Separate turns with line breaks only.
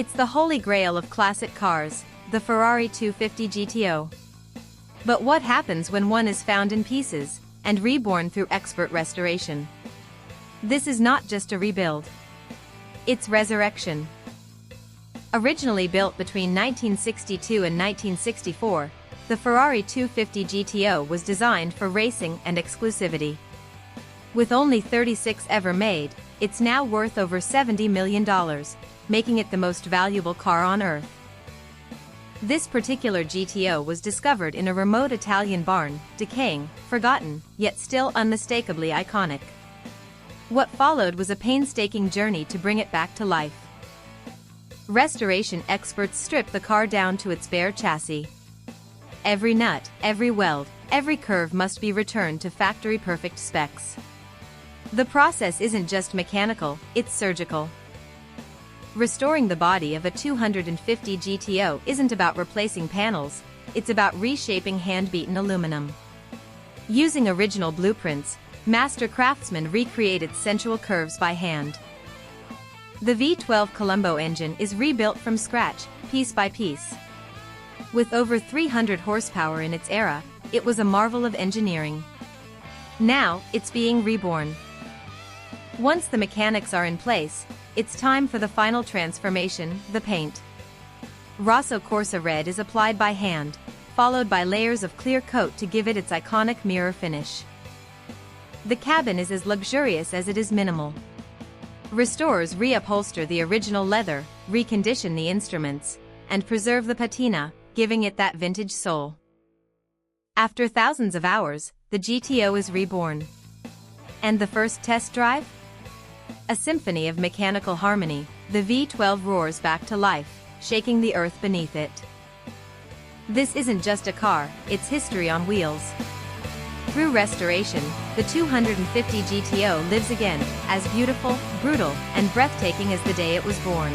It's the holy grail of classic cars, the Ferrari 250 GTO. But what happens when one is found in pieces and reborn through expert restoration? This is not just a rebuild. It's resurrection. Originally built between 1962 and 1964, the Ferrari 250 GTO was designed for racing and exclusivity. With only 36 ever made, it's now worth over $70 million, making it the most valuable car on Earth. This particular GTO was discovered in a remote Italian barn, decaying, forgotten, yet still unmistakably iconic. What followed was a painstaking journey to bring it back to life. Restoration experts stripped the car down to its bare chassis. Every nut, every weld, every curve must be returned to factory-perfect specs. The process isn't just mechanical, it's surgical. Restoring the body of a 250 GTO isn't about replacing panels, it's about reshaping hand-beaten aluminum. Using original blueprints, master craftsmen recreated sensual curves by hand. The V12 Colombo engine is rebuilt from scratch, piece by piece. With over 300 horsepower in its era, it was a marvel of engineering. Now, it's being reborn. Once the mechanics are in place, it's time for the final transformation, the paint. Rosso Corsa Red is applied by hand, followed by layers of clear coat to give it its iconic mirror finish. The cabin is as luxurious as it is minimal. Restorers reupholster the original leather, recondition the instruments, and preserve the patina, giving it that vintage soul. After thousands of hours, the GTO is reborn. And the first test drive? A symphony of mechanical harmony, the V12 roars back to life, shaking the earth beneath it. This isn't just a car, it's history on wheels. Through restoration, the 250 GTO lives again, as beautiful, brutal, and breathtaking as the day it was born.